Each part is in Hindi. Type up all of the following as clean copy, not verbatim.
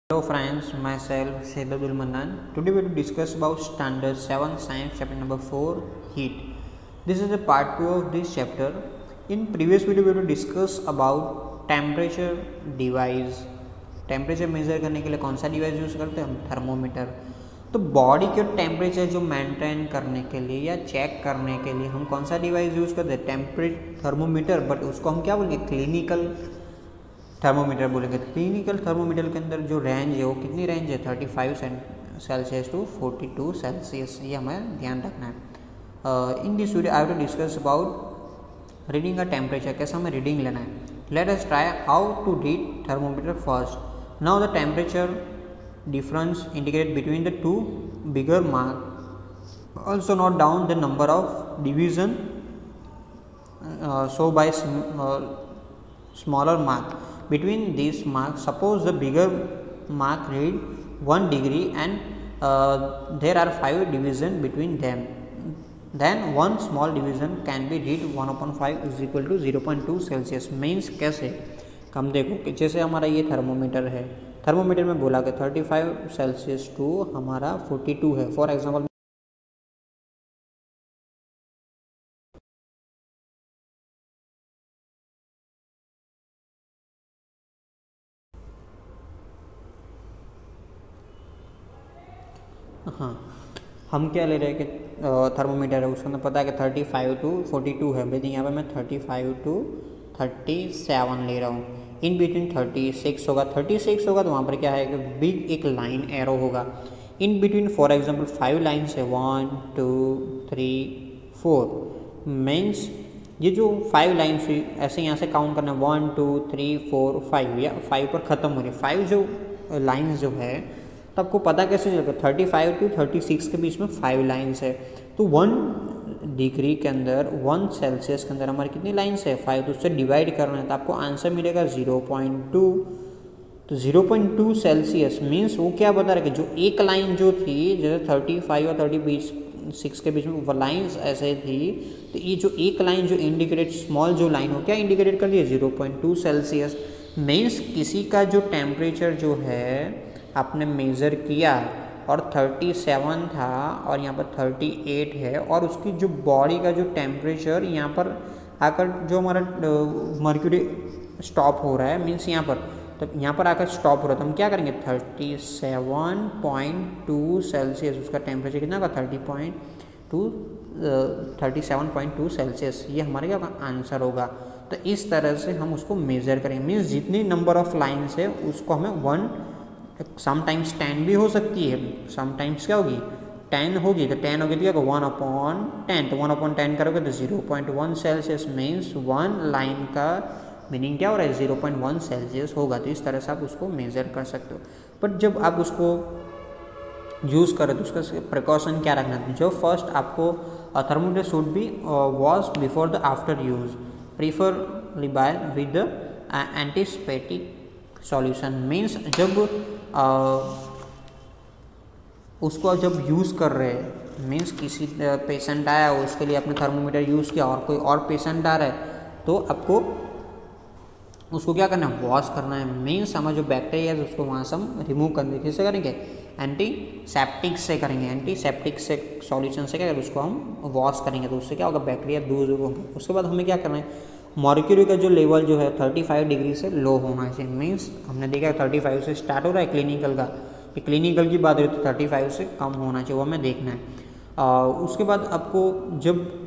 Hello friends, myself Saidabul Manan. Today we will discuss about standard 7 science chapter number 4 heat. This is the part 2 of this chapter. In previous video we will discuss about temperature device. Temperature measure करने के लिए कौन सा डिवाइस यूज़ करते हैं हम? थर्मोमीटर. तो बॉडी के टेम्परेचर जो मेंटेन करने के लिए या चेक करने के लिए हम कौन सा डिवाइस यूज़ करते हैं? थर्मोमीटर. बट उसको हम क्या बोलेंगे? क्लिनिकल थर्मोमीटर बोलेंगे. क्लिनिकल थर्मोमीटर के अंदर जो रेंज है वो कितनी रेंज है? 35 सेल्सियस टू 42 सेल्सियस. ये हमें ध्यान रखना है. In this video I have to discuss about reading a temperature. कैसे हमें रीडिंग लेना है. Let us try how to read thermometer first. Now the temperature difference indicate between the two bigger mark. Also note down the number of division so by smaller mark between these marks. Suppose the bigger mark read 1 degree and there are 5 division between them, then one small division can be read 1/5 is equal to 0.2 Celsius. Means कैसे? हम देखो कि जैसे हमारा ये थर्मोमीटर है. थर्मोमीटर में बोला कि 35 सेल्सियस टू हमारा 42 है. फॉर एग्जांपल हाँ, हम क्या ले रहे हैं कि थर्मोमीटर है उसके अंदर पता है कि 35 टू 42 है. लेकिन यहाँ पे मैं 35 टू 37 ले रहा हूँ. इन बिटवीन 36 होगा. 36 होगा तो वहाँ पर क्या है कि बिग एक लाइन एरो होगा. In between for example 5 lines है 1 2 3 4. मीन्स ये जो 5 लाइन्स हुई ऐसे यहाँ से काउंट करना है 1 2 3 4 5 या 5 पर ख़त्म हो रही है. 5 जो लाइन्स जो है तो आपको पता कैसे चलेगा? 35 टू 36 के बीच में 5 लाइन्स है. तो 1 डिग्री के अंदर 1 सेल्सियस के अंदर हमारी कितनी लाइन्स है? 5. तो उससे डिवाइड करना है तो आपको आंसर मिलेगा 0.2. तो 0.2 सेल्सियस मीन्स वो क्या बता रहा है कि जो एक लाइन जो थी जैसे 35 और 36 के बीच में वो लाइन्स ऐसे थी, तो ये जो एक लाइन जो इंडिकेटेड स्मॉल जो लाइन हो क्या इंडिकेटेड कर लिया? 0.2 सेल्सियस. मीन्स किसी का जो टेम्परेचर जो है आपने मेज़र किया और 37 था और यहाँ पर 38 है और उसकी जो बॉडी का जो टेम्परेचर यहाँ पर आकर जो हमारा मर्क्यूरी स्टॉप हो रहा है मीन्स यहाँ पर, तो यहाँ पर आकर स्टॉप हो रहा है तो हम क्या करेंगे? 37.2 सेल्सियस. उसका टेम्परेचर कितना होगा? 37.2 सेल्सियस. ये हमारे क्या आंसर होगा. तो इस तरह से हम उसको मेज़र करेंगे. मीन्स जितनी नंबर ऑफ लाइन्स है उसको हमें 1 समटाइम्स 10 भी हो सकती है. समटाइम्स क्या होगी? 10 होगी. तो 10 होगी तो क्या होगा? 1/10. तो 1/10 करोगे तो 0.1 सेल्सियस. मीन्स 1 लाइन का मीनिंग क्या हो रहा है? 0.1 सेल्सियस होगा. तो इस तरह से आप उसको मेज़र कर सकते हो. बट जब आप उसको यूज़ करें तो उसका प्रिकॉशन क्या रखना है? जो फर्स्ट आपको thermometer should be wash before the after use, preferably by with antiseptic solution. Means जब उसको जब यूज़ कर रहे हैं मीन्स किसी पेशेंट आया उसके लिए आपने थर्मोमीटर यूज़ किया और कोई और पेशेंट आ रहा है तो आपको उसको क्या करना है? वॉश करना है. मीन्स हमारा जो बैक्टीरिया है उसको वहाँ से हम रिमूव करने किससे करेंगे? एंटीसेप्टिक से करेंगे. एंटीसेप्टिक से सॉल्यूशन से क्या करेंगे? उसको हम वॉश करेंगे तो उससे क्या होगा? बैक्टीरिया दूर होंगे. उसके बाद हमें क्या करना है? मर्क्यूरी का जो लेवल जो है 35 डिग्री से लो होना चाहिए. मीन्स हमने देखा 35 से स्टार्ट हो रहा है क्लिनिकल का. ये क्लिनिकल की बात है तो 35 से कम होना चाहिए, वो हमें देखना है. उसके बाद आपको जब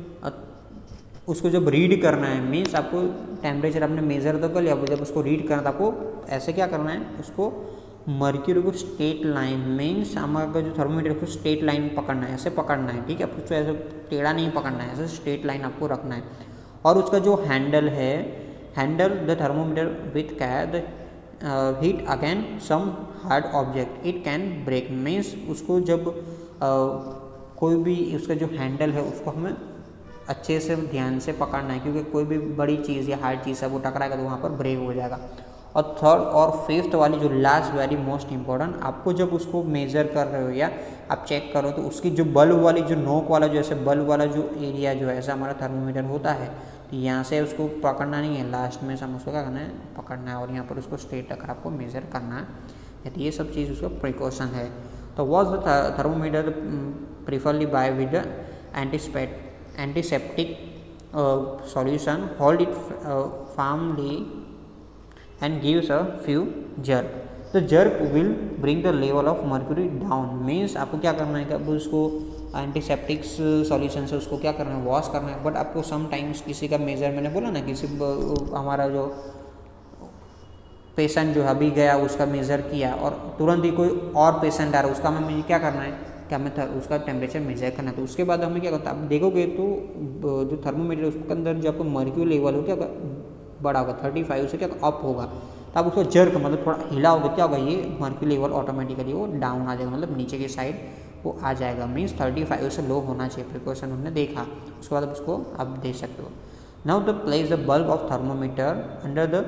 उसको जब रीड करना है मीन्स आपको टेम्परेचर आपने मेज़र तो कर लिया, जब उसको रीड करना था आपको ऐसे क्या करना है? उसको मर्क्यूरी को स्ट्रेट लाइन मीन्स हमारा जो थर्मोमीटर को स्ट्रेट लाइन पकड़ना है, ऐसे पकड़ना है. ठीक है, उसको ऐसे टेढ़ा नहीं पकड़ना है, ऐसे स्ट्रेट लाइन आपको रखना है. और उसका जो हैंडल है, handle the thermometer with care hit again some hard object it can break. Means उसको जब कोई भी उसका जो हैंडल है उसको हमें अच्छे से ध्यान से पकड़ना है क्योंकि कोई भी बड़ी चीज़ या हार्ड चीज़ है वो टकराएगा तो वहाँ पर ब्रेक हो जाएगा. और थर्ड और फिफ्थ वाली जो लास्ट वेरी मोस्ट इंपॉर्टेंट, आपको जब उसको मेज़र कर रहे हो या आप चेक करो तो उसकी जो बल्ब वाली जो नोक वाला जो ऐसे बल्ब वाला जो एरिया जो है ऐसा हमारा थर्मोमीटर होता है तो यहाँ से उसको पकड़ना नहीं है, लास्ट में हम उसको क्या करना है? पकड़ना है और यहाँ पर उसको स्ट्रेट रखकर आपको मेज़र करना तो ये सब चीज़ उसका प्रिकॉशन है। तो wash the thermometer preferably by with antiseptic solution, hold it firmly and gives a few jerk. The jerk will bring the level of mercury down. Means आपको क्या करना है कि अब उसको एंटीसेप्टिक सॉल्यूशन से उसको क्या करना है, वॉश करना है। बट आपको समटाइम्स किसी का मेजर, मैंने बोला ना किसी हमारा जो पेशेंट जो अभी गया उसका मेज़र किया और तुरंत ही कोई और पेशेंट आ रहा है, उसका हमें क्या करना है कि हमें उसका टेम्परेचर मेजर करना है। तो उसके बाद हमें क्या करता है, आप देखोगे तो जो थर्मोमीटर उसके अंदर जो आपको मर्क्यूरी लेवल हो क्या बड़ा होगा 35 से क्या अप होगा, तो आप उसको जर्क मतलब थोड़ा हिलाओगे क्या होगा, ये मर्क्यूरी लेवल ऑटोमेटिकली वो डाउन आ जाएगा, मतलब नीचे की साइड वो आ जाएगा। मीन्स 35 से लो होना चाहिए, प्रिकॉशन हमने देखा। उसके बाद उसको आप दे सकते हो। Now the place the bulb of thermometer under the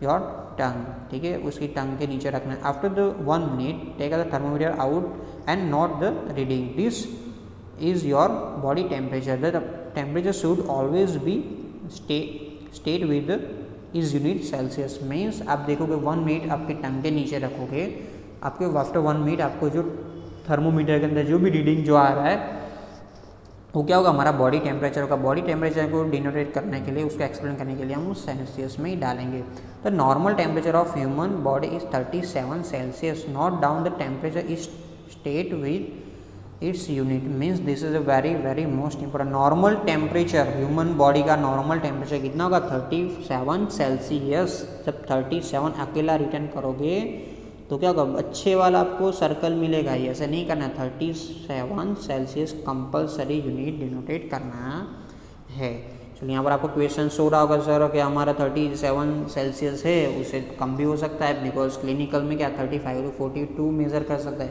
your tongue, ठीक है, उसकी टंग के नीचे रखना है। After the 1 minute take the thermometer out and note the reading. This is your body temperature. The temperature should always be state with is unit Celsius. Means आप देखोगे 1 मिनट आपके टंग के नीचे रखोगे, आपके आफ्टर 1 मिनट आपको जो थर्मोमीटर के अंदर जो भी रीडिंग जो आ रहा है वो क्या होगा, हमारा बॉडी टेम्परेचर होगा। बॉडी टेम्परेचर को डिनोटेट करने के लिए, उसको एक्सप्लेन करने के लिए हम उस सेल्सियस में ही डालेंगे। The normal temperature of human body is 37 Celsius. Not down the temperature is state with its unit. Means this is a very most important. Normal temperature human body का नॉर्मल टेम्परेचर कितना होगा, 37 सेल्सियस। जब 37 अकेला रिटर्न करोगे तो क्या होगा, अच्छे वाला आपको सर्कल मिलेगा। ये ऐसे नहीं करना, 37 सेल्सियस कंपल्सरी यूनिट डिनोटेट करना है। चलिए यहाँ पर आपको क्वेश्चन हो रहा होगा सर कि हमारा 37 सेल्सियस है, उससे कम भी हो सकता है, बिकॉज क्लिनिकल में क्या 35 to 42 मेज़र कर सकता है,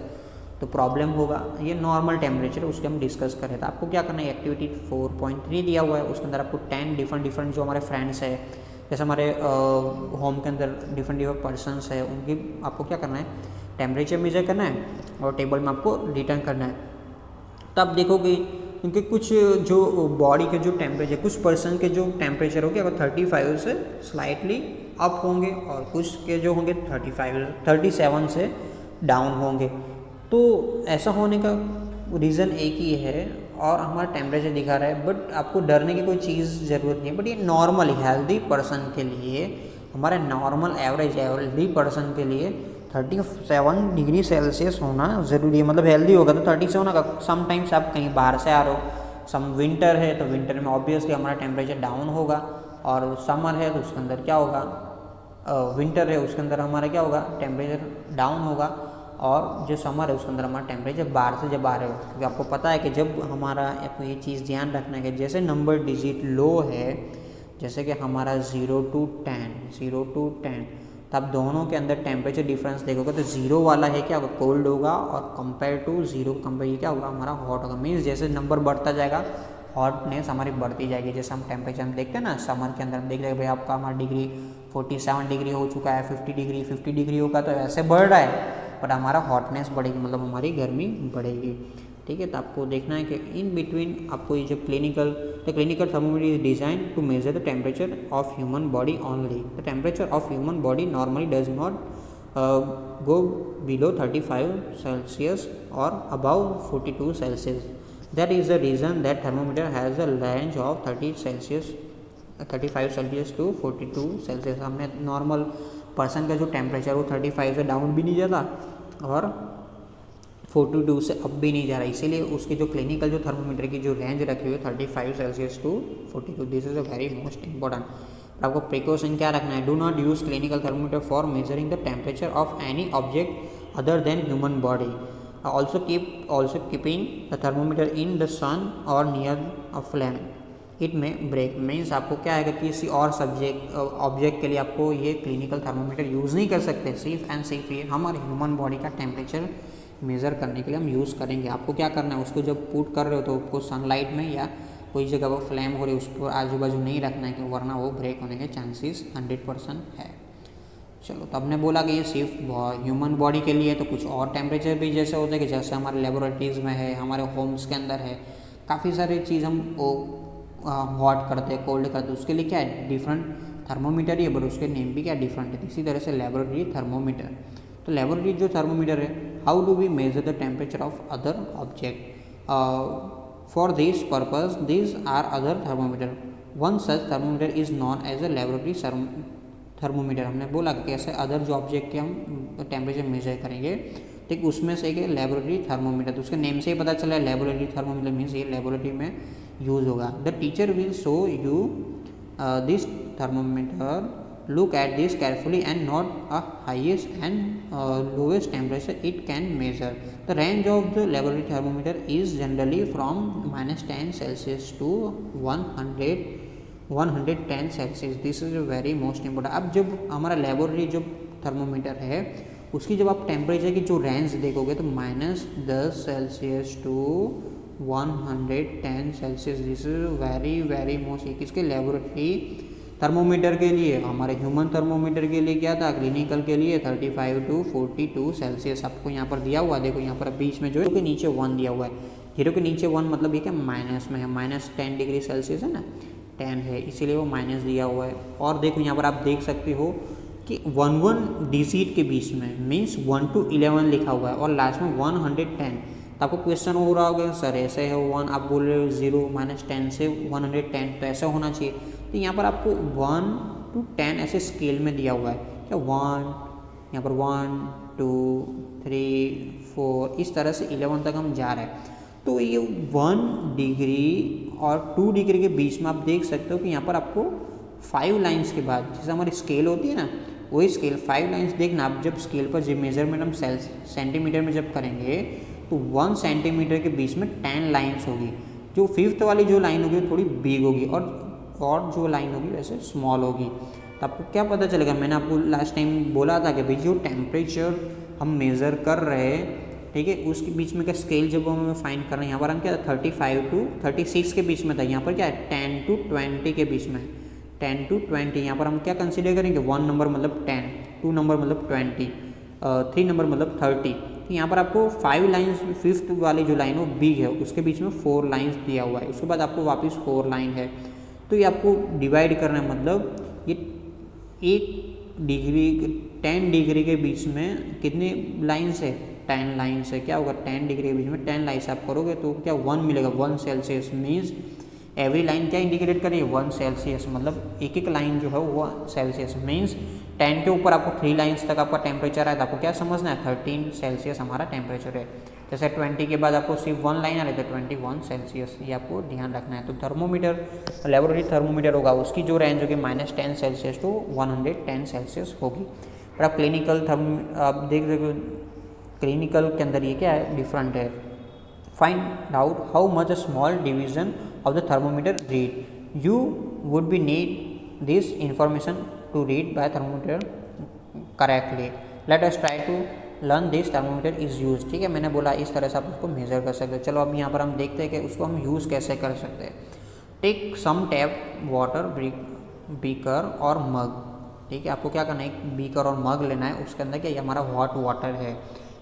तो प्रॉब्लम होगा। ये नॉर्मल टेम्परेचर उसके हम डिस्कस करें। तो आपको क्या करना है, एक्टिविटी 4.3 दिया हुआ है, उसके अंदर आपको 10 डिफरेंट जो हमारे फ्रेंड्स है, जैसे हमारे होम के अंदर डिफरेंट पर्सनस है, उनकी आपको क्या करना है, टेम्परेचर मेजर करना है और टेबल में आपको रिटर्न करना है। तब देखोगे क्योंकि कुछ जो बॉडी के जो टेम्परेचर, कुछ पर्सन के जो टेम्परेचर होंगे अगर 35 से स्लाइटली अप होंगे और कुछ के जो होंगे 37 से डाउन होंगे। तो ऐसा होने का रीज़न एक ही है और हमारा टेम्परेचर दिखा रहा है, बट आपको डरने की कोई चीज़ ज़रूरत नहीं है। बट ये नॉर्मल हेल्दी पर्सन के लिए, हमारे नॉर्मल एवरेज हेल्दी पर्सन के लिए 37 डिग्री सेल्सियस होना ज़रूरी है। मतलब हेल्दी होगा तो 37 होगा। समटाइम्स आप कहीं बाहर से आ रहे हो, सम विंटर है तो विंटर में ऑब्वियसली हमारा टेम्परेचर डाउन होगा, और समर है तो उसके अंदर क्या होगा, विंटर है उसके अंदर हमारा क्या होगा, टेम्परेचर डाउन होगा। और जो समर है उसके अंदर हमारा टेम्परेचर बाहर से जब आ रहे हो, क्योंकि आपको पता है कि जब हमारा, आपको ये चीज़ ध्यान रखना है कि जैसे नंबर डिजिट लो है, जैसे कि हमारा 0 to 10, तब दोनों के अंदर टेम्परेचर डिफरेंस देखोगे तो 0 वाला है क्या होगा, कोल्ड होगा, और कंपेयर टू 0 कंपेयर क्या होगा, हमारा हॉट होगा। मीन्स जैसे नंबर बढ़ता जाएगा हॉटनेस हमारी बढ़ती जाएगी। जैसे हम टेम्परेचर हम देखते हैं ना, समर के अंदर हम देख रहे हैं भाई आपका हमारा डिग्री 47 डिग्री हो चुका है, 50 डिग्री होगा, तो ऐसे बढ़ रहा है, बट हमारा हॉटनेस बढ़ेगी, मतलब हमारी गर्मी बढ़ेगी। ठीक है, तो आपको देखना है कि इन बिटवीन आपको ये जो clinical thermometer is design to measure the temperature of human body only. The temperature of human body normally does not go below 35 Celsius और above 42 Celsius. That is the reason that thermometer has a range of 35 Celsius to 42 Celsius. हमने नॉर्मल पर्सन का जो टेम्परेचर वो 35 से डाउन भी नहीं जाता और 42 से अप भी नहीं जा रहा, इसीलिए उसकी जो क्लिनिकल जो थर्मोमीटर की जो रेंज रखी हुई है 35 Celsius to 42। This is a very most important. आपको प्रिकॉशन क्या रखना है, do not use clinical thermometer for measuring the temperature of any object other than human body. Also keeping the thermometer in the sun और near a flame it may break. Means आपको क्या है कि किसी और ऑब्जेक्ट के लिए आपको ये क्लिनिकल थर्मोमीटर यूज़ नहीं कर सकते, सिर्फ एंड सिर्फ ये हमारे ह्यूमन बॉडी का टेम्परेचर मेज़र करने के लिए हम यूज़ करेंगे। आपको क्या करना है, उसको जब पुट कर रहे हो तो उसको सनलाइट में या कोई जगह वो फ्लेम हो रही है उसको आजू बाजू नहीं रखना है, कि वरना वो ब्रेक होने के चांसेस 100% है। चलो, तो हमने बोला कि ये सिर्फ ह्यूमन बॉडी के लिए, तो कुछ और टेम्परेचर भी जैसे होते हैं कि जैसे हमारे लेबोरेटरीज़ में है, हमारे होम्स के अंदर है, काफ़ी सारी चीज़ हम हॉट करते हैं, कोल्ड करते हैं, उसके लिए क्या है, डिफरेंट थर्मोमीटर ही है, बट उसके नेम भी क्या डिफरेंट है। इसी तरह से लेबोरेटरी थर्मोमीटर, तो लेबोरेटरी जो थर्मोमीटर है, how do we measure the temperature of other object, for this purpose this are other thermometer, one such thermometer is known as a laboratory thermometer. हमने बोला कि कैसे अदर जो ऑब्जेक्ट के हम टेम्परेचर मेजर करेंगे, ठीक, उसमें से एक लेबोरेटरी थर्मोमीटर, तो उसके नेम से ही पता चला है लेबोरेटरी थर्मोमीटर मीन्स ये लेबोरेटरी में यूज़ होगा। The teacher will show you this thermometer, look at this carefully and note a highest and lowest temperature it can measure. The range of the laboratory thermometer is generally from -10 Celsius to 110 Celsius. This is very most important. अब जब हमारा लेबोरेटरी जो थर्मोमीटर है उसकी जब आप टेम्परेचर की जो रेंज देखोगे तो -10 Celsius to 110 Celsius, this is very very most. किसके लेबोरेटरी थर्मोमीटर के लिए, हमारे ह्यूमन थर्मोमीटर के लिए क्या था, क्लिनिकल के लिए 35 टू 42 सेल्सियस आपको यहाँ पर दिया हुआ है। देखो यहाँ पर बीच में जो है के नीचे 1 दिया हुआ है, 0 के नीचे 1 मतलब ये क्या माइनस में है, -10 डिग्री सेल्सियस है ना, 10 है इसीलिए वो माइनस दिया हुआ है। और देखो यहाँ पर आप देख सकते हो कि 1 डिजिट के बीच में मीन्स 1 to 11 लिखा हुआ है और लास्ट में 110। तो आपको क्वेश्चन हो रहा होगा सर ऐसे है 1, आप बोल रहे हो 0 -10 से 110 तो ऐसा होना चाहिए। तो यहाँ पर आपको 1 to 10 ऐसे स्केल में दिया हुआ है क्या, 1 यहाँ पर 1 2 3 4 इस तरह से 11 तक हम जा रहे हैं। तो ये 1 डिग्री और 2 डिग्री के बीच में आप देख सकते हो कि यहाँ पर आपको 5 लाइन्स के बाद, जैसे हमारी स्केल होती है ना वही स्केल 5 लाइन्स देखना। आप जब स्केल पर जब मेजरमेंट हम सेंटीमीटर में जब करेंगे तो 1 सेंटीमीटर के बीच में 10 लाइन्स होगी। जो 5th वाली जो लाइन होगी वो थोड़ी बिग होगी और जो लाइन होगी वैसे स्मॉल होगी। तो आपको क्या पता चलेगा, मैंने आपको लास्ट टाइम बोला था कि भाई जो टेम्परेचर हम मेज़र कर रहे हैं, ठीक है, उसके बीच में का स्केल जब हमें फाइंड करना है, यहाँ पर हम क्या 35 टू 36 के बीच में था, यहाँ पर क्या है 10 to 20 के बीच में, 10 to 20। यहाँ पर हम क्या कंसिडर करेंगे, 1 नंबर मतलब 10, 2 नंबर मतलब 20, 3 नंबर मतलब 30। तो यहाँ पर आपको 5 लाइन्स, 5th वाली जो लाइन है वो बिग है, उसके बीच में 4 लाइन्स दिया हुआ है, उसके बाद आपको वापस 4 लाइन है। तो ये आपको डिवाइड करना है, मतलब ये 1 डिग्री 10 डिग्री के बीच में कितने लाइन्स है, 10 लाइन्स है। क्या होगा 10 डिग्री के बीच में 10 लाइन्स आप करोगे तो क्या 1 मिलेगा, 1 सेल्सियस मीन्स एवरी लाइन क्या इंडिकेट करिए 1 सेल्सियस, मतलब एक एक लाइन जो है वो 1 सेल्सियस मीन्स 10 के ऊपर आपको 3 लाइन्स तक आपका टेम्परेचर है तो आपको क्या समझना है 13 सेल्सियस हमारा टेम्परेचर है। जैसे 20 के बाद आपको सिर्फ 1 लाइन आ रही है तो 21 सेल्सियस, ये आपको ध्यान रखना है। तो थर्मोमीटर लेबोरेटरी थर्मोमीटर होगा उसकी जो रेंज होगी -10 सेल्सियस टू 110 सेल्सियस होगी। और आप क्लिनिकल आप देख रहे हो क्लिनिकल के अंदर ये क्या है डिफरेंट है। Find out how much a small division of the thermometer read. You would be need this information to read by thermometer correctly. Let us try to learn this thermometer is used. ठीक है, मैंने बोला इस तरह से आप उसको मेज़र कर सकते हो। चलो अब यहाँ पर हम देखते हैं कि उसको हम यूज़ कैसे कर सकते हैं। Take some tap water beaker और मग, ठीक है, आपको क्या करना है एक बीकर और मग लेना है, उसके अंदर क्या ये हमारा हॉट वाटर है,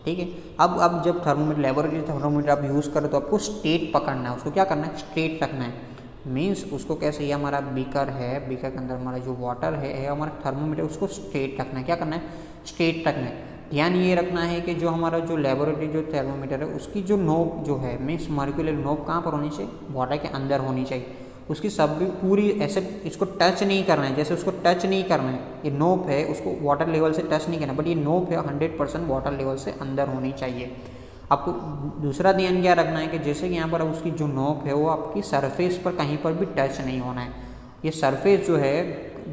ठीक है। अब जब थर्मोमीटर लेबोरेटरी थर्मोमीटर आप यूज़ करो तो आपको स्ट्रेट पकड़ना है, उसको क्या करना है स्ट्रेट रखना है, मीन्स उसको कैसे, ये हमारा बीकर है, बीकर के अंदर हमारा जो वाटर है हमारा थर्मोमीटर, उसको स्ट्रेट रखना है। क्या करना है स्ट्रेट रखना है। ध्यान ये रखना है कि जो हमारा जो लेबोरेटरी जो थर्मोमीटर है उसकी जो नोब जो है मीन्स मॉलिक्यूलर नोब कहाँ पर होनी चाहिए, वाटर के अंदर होनी चाहिए। उसकी सब भी पूरी ऐसे इसको टच नहीं करना है, जैसे उसको टच नहीं करना है, ये नोब है उसको वाटर लेवल से टच नहीं करना, बट ये नोब है 100% वाटर लेवल से अंदर होनी चाहिए। आपको दूसरा ध्यान क्या रखना है कि जैसे कि यहाँ पर उसकी जो नोब है वो आपकी सरफेस पर कहीं पर भी टच नहीं होना है। ये सरफेस जो है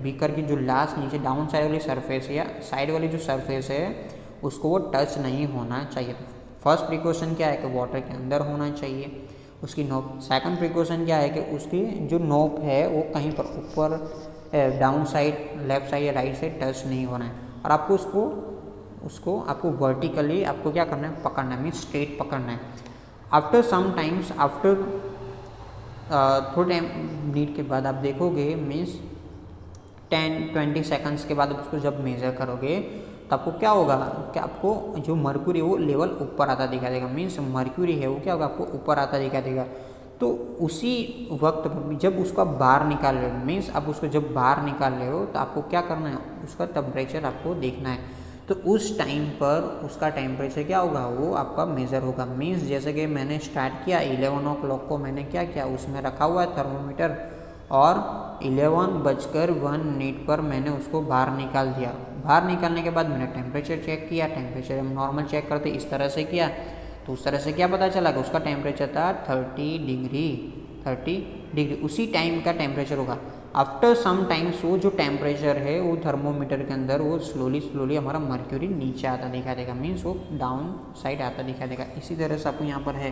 बीकर की जो लास्ट नीचे डाउन साइड वाली सरफेस या साइड वाली जो सरफेस है उसको वो टच नहीं होना चाहिए। फर्स्ट प्रिकॉशन क्या है कि वाटर के अंदर होना चाहिए उसकी नोब। सेकंड प्रिकॉशन क्या है कि उसकी जो नोब है वो कहीं पर ऊपर डाउन साइड लेफ्ट साइड या राइट साइड टच नहीं होना है। और आपको उसको आपको वर्टिकली आपको क्या करना है पकड़ना है, मीन्स स्ट्रेट पकड़ना है। आफ्टर सम टाइम्स आफ्टर थोड़े टाइम मिनट के बाद आप देखोगे मीन्स 10-20 सेकंड्स के बाद उसको जब मेज़र करोगे तो आपको क्या होगा कि आपको जो मर्क्यूरी है वो लेवल ऊपर आता दिखा देगा, मीन्स मर्क्यूरी है वो क्या होगा आपको ऊपर आता दिखा देगा। तो उसी वक्त जब उसको आप बाहर निकाल रहे हो मीन्स आप उसको जब बाहर निकाल रहे हो तो आपको क्या करना है उसका टेम्परेचर आपको देखना है। तो उस टाइम पर उसका टेम्परेचर क्या होगा, वो आपका मेज़र होगा। मीन्स जैसे कि मैंने स्टार्ट किया 11 o'clock को, मैंने क्या किया, उसमें रखा हुआ है थर्मोमीटर और 11:01 पर मैंने उसको बाहर निकाल दिया। बाहर निकालने के बाद मैंने टेम्परेचर चेक किया, टेम्परेचर हम नॉर्मल चेक करते इस तरह से किया, तो उस तरह से क्या पता चला कि उसका टेम्परेचर था 30 डिग्री, उसी टाइम का टेम्परेचर होगा। आफ्टर सम टाइम्स वो जो टेम्परेचर है वो थर्मोमीटर के अंदर वो स्लोली हमारा मर्क्यूरी नीचे आता दिखाई देगा, मीन्स वो डाउन साइड आता दिखाई देगा। इसी तरह से आपको यहाँ पर है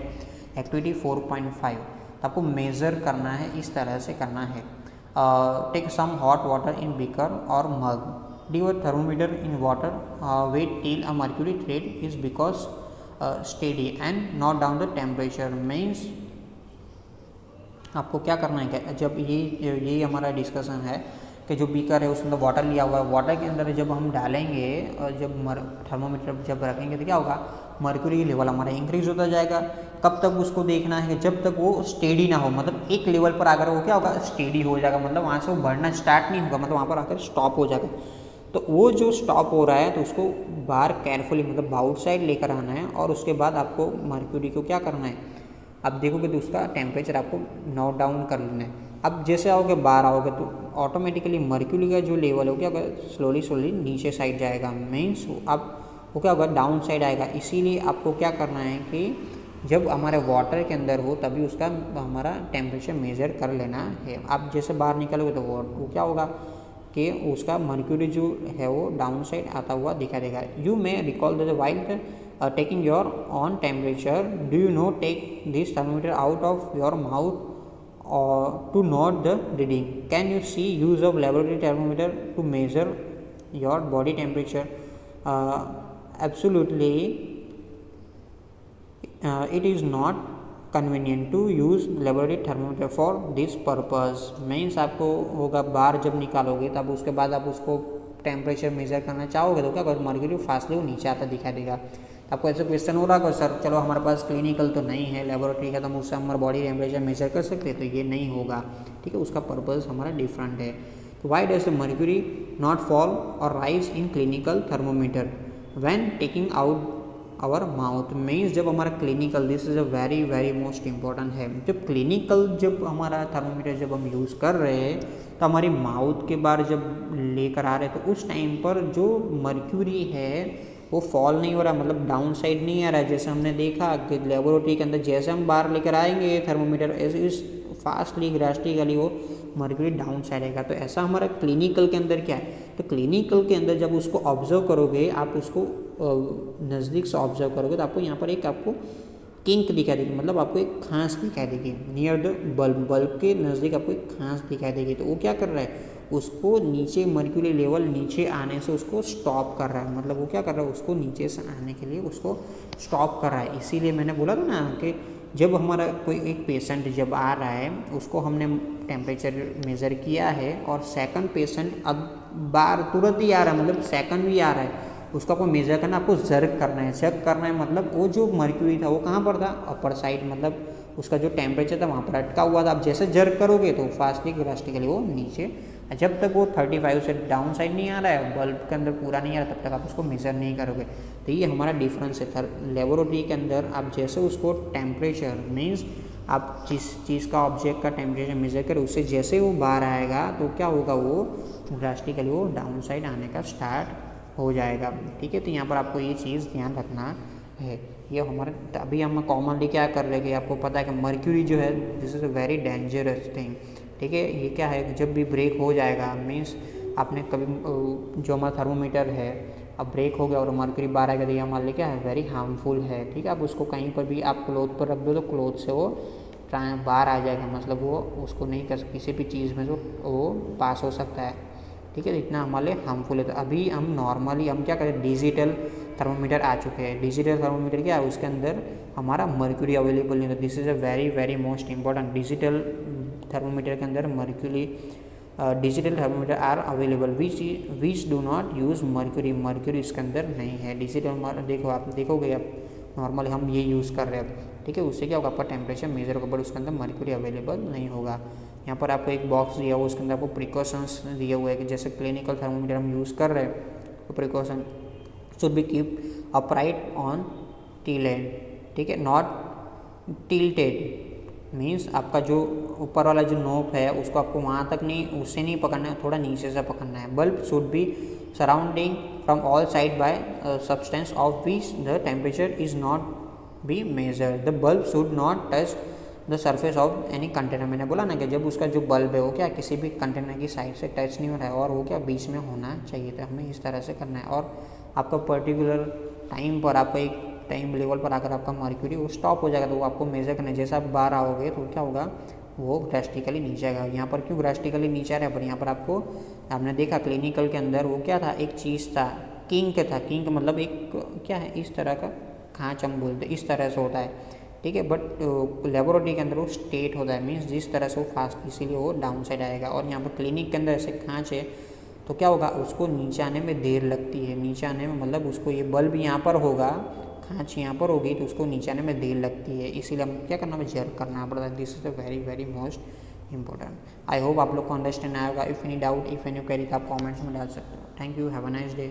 एक्टिविटी 4.5, तो आपको मेज़र करना है, इस तरह से करना है। Take some hot water in beaker और mug, dip a thermometer in water, wait till a mercury thread is because steady and note down the temperature. Means आपको क्या करना है, क्या जब ये हमारा डिस्कशन है कि जो बीकर है उसमें वाटर लिया हुआ है, वाटर के अंदर जब हम डालेंगे और जब थर्मोमीटर जब रखेंगे तो क्या होगा, मर्क्यूरी की लेवल हमारा इंक्रीज होता जाएगा। कब तक उसको देखना है कि जब तक वो स्टेडी ना हो, मतलब एक लेवल पर अगर वो क्या होगा, स्टेडी हो जाएगा, मतलब वहाँ से वो बढ़ना स्टार्ट नहीं होगा, मतलब वहाँ पर आकर स्टॉप हो जाएगा। तो वो जो स्टॉप हो रहा है तो उसको बाहर केयरफुली मतलब आउटसाइड लेकर आना है और उसके बाद आपको मर्क्यूरी को क्या करना है, आप देखोगे तो उसका टेम्परेचर आपको नोट डाउन कर लेना है। अब जैसे आओगे बाहर आओगे तो ऑटोमेटिकली मर्क्यूरी का जो लेवल हो क्या होगा, स्लोली नीचे साइड जाएगा, मीन्स अब वो क्या होगा, डाउन साइड आएगा। इसीलिए आपको क्या करना है कि जब हमारे वाटर के अंदर हो तभी उसका हमारा टेम्परेचर मेज़र कर लेना है। आप जैसे बाहर निकलोगे तो वो क्या होगा कि उसका मर्क्यूरी जो है वो डाउन साइड आता हुआ दिखाई देगा। You may recall the wild taking your own temperature, do you know take this thermometer out of your mouth to note the reading? Can you see use of laboratory thermometer to measure your body temperature? Absolutely, it is not convenient to use laboratory thermometer for this purpose. Means आपको होगा बाहर जब निकालोगे तब उसके बाद आप उसको टेम्परेचर मेज़र करना चाहोगे तो क्या करो, मर्क्यूरी फास्टली वो नीचे आता दिखाई देगा। आपको ऐसा क्वेश्चन हो रहा है सर चलो हमारे पास क्लिनिकल तो नहीं है, लेबोरेटरी का, तो हम उससे हमारा बॉडी टेम्परेचर मेजर कर सकते हैं, तो ये नहीं होगा, ठीक है, उसका पर्पस हमारा डिफरेंट है। तो why does the mercury not fall और rise in clinical thermometer when taking out our mouth? Means जब हमारा clinical, this is a very most important है, जब क्लिनिकल जब हमारा थर्मोमीटर जब हम यूज़ कर रहे हैं तो हमारी माउथ के बाहर जब लेकर आ रहे हैं तो उस टाइम पर जो मर्क्यूरी है वो फॉल नहीं हो रहा, मतलब डाउन साइड नहीं आ रहा है। जैसे हमने देखा कि लेबोरेटरी के अंदर जैसे हम बाहर लेकर आएंगे थर्मोमीटर ऐसे इस फास्टली ग्रास्टिकली वो मर्क्यूरी डाउन साइड आएगा। तो ऐसा हमारा क्लिनिकल के अंदर क्या है, तो क्लिनिकल के अंदर जब उसको ऑब्जर्व करोगे, आप उसको नज़दीक से ऑब्जर्व करोगे तो आपको यहाँ पर एक आपको किंक दिखाई देगी, मतलब आपको एक खांस दिखाई देगी नियर द बल्ब के नज़दीक आपको एक खांस दिखाई देगी। तो वो क्या कर रहा है, उसको नीचे मर्क्यूरी लेवल नीचे आने से उसको स्टॉप कर रहा है, मतलब वो क्या कर रहा है, उसको नीचे से आने के लिए उसको स्टॉप कर रहा है। इसीलिए मैंने बोला था ना कि जब हमारा कोई एक पेशेंट जब आ रहा है उसको हमने टेम्परेचर मेज़र किया है और सेकंड पेशेंट अब बार तुरंत ही आ रहा है, मतलब सेकंड भी आ रहा है, उसको आपको मेज़र करना, आपको जर्क करना है। जर्क करना है मतलब वो जो मर्क्यूरी था वो कहाँ पर था, अपर साइड, मतलब उसका जो टेम्परेचर था वहाँ पर अटका हुआ था। अब जैसे जर्क करोगे तो फास्टली ग्रास्टिकली वो नीचे, जब तक वो 35 से डाउन साइड नहीं आ रहा है, बल्ब के अंदर पूरा नहीं आ रहा, तब तक आप उसको मेज़र नहीं करोगे। तो ये हमारा डिफरेंस है। लेबोरेटरी के अंदर आप जैसे उसको टेम्परेचर मीन्स आप जिस चीज़ का ऑब्जेक्ट का टेम्परेचर मेज़र करें उससे जैसे वो बाहर आएगा तो क्या होगा, वो ड्रास्टिकली वो डाउन साइड आने का स्टार्ट हो जाएगा, ठीक है। तो यहाँ पर आपको ये चीज़ ध्यान रखना है। ये हमारे अभी हम कॉमनली क्या कर रहे हैं कि आपको पता है कि मर्क्यूरी जो है this is a very dangerous thing, ठीक है। ये क्या है, जब भी ब्रेक हो जाएगा मीन्स आपने कभी जो हमारा थर्मोमीटर है अब ब्रेक हो गया और मर्क्यूरी बाहर आएगा तो ये हमारे लिए क्या है, वेरी हार्मफुल है, ठीक है। आप उसको कहीं पर भी आप क्लोथ पर रख दो तो क्लोथ से वो बाहर आ जाएगा, मतलब वो उसको नहीं कर किसी भी चीज़ में वो पास हो सकता है, ठीक है। तो इतना हमारे लिए हार्मफुल है। तो अभी हम नॉर्मली हम क्या करें, डिजिटल थर्मोमीटर आ चुके हैं। डिजिटल थर्मोमीटर क्या है, उसके अंदर हमारा मर्क्यूरी अवेलेबल नहीं होता। This is a very most important. Digital thermometer के अंदर mercury digital thermometer are available which do not use mercury. Mercury इसके अंदर नहीं है। डिजिटल देखो आप देखोगे आप नॉर्मली हम ये यूज़ कर रहे हैं, ठीक है। उससे क्या होगा, आपका टेम्परेचर मेजर होगा, बट उसके अंदर मर्क्यूरी अवेलेबल नहीं होगा। यहाँ पर आपको एक बॉक्स दिया हुआ, उसके अंदर आपको प्रिकॉशंस दिए हुए हैं कि जैसे क्लिनिकल थर्मोमीटर हम यूज़ कर रहे हैं तो precaution should be keep upright on till and, ठीक है, नॉट टिल्टेड। मीन्स आपका जो ऊपर वाला जो नोक है उसको आपको वहाँ तक नहीं, उससे नहीं पकड़ना है, थोड़ा नीचे से पकड़ना है। Bulb should be surrounding from all side by substance of which the temperature is not be measured. The bulb should not touch the surface of any container. मैंने बोला ना कि जब उसका जो बल्ब है वो क्या किसी भी कंटेनर की साइड से टच नहीं हो रहा है और वो क्या बीच में होना चाहिए, तो हमें इस तरह से करना है। और आपका पर्टिकुलर टाइम पर, आपका एक टाइम लेवल पर अगर आपका मर्क्यूरी वो स्टॉप हो जाएगा तो वो आपको मेजर करना है। जैसे आप बाहर आओगे तो क्या होगा, वो ड्रास्टिकली नीचे आएगा। यहाँ पर क्यों ड्रास्टिकली नीचे आ रहा है, पर यहाँ पर आपको आपने देखा क्लिनिकल के अंदर वो क्या था, एक चीज़ था, किंक था। किंक मतलब एक क्या है, इस तरह का खाँच हम बोलते, इस तरह से होता है, ठीक है। बट लेबोरेटरी के अंदर वो स्टेट होता है, मीन्स जिस तरह से वो फास्ट, इसीलिए वो डाउन साइड आएगा। और यहाँ पर क्लिनिक के अंदर ऐसे खाँच है तो क्या होगा, उसको नीचे आने में देर लगती है। नीचे आने में मतलब उसको ये बल्ब यहाँ पर होगा, खाँच यहाँ पर होगी तो उसको नीचे आने में देर लगती है, इसीलिए हम क्या करना है, जर्क करना पड़ता है। This is the very very most important. I hope आप लोग को अंडरस्टैंड आएगा। If any doubt, if any query, आप कॉमेंट्स में डाल सकते हो। Thank you, have a nice day.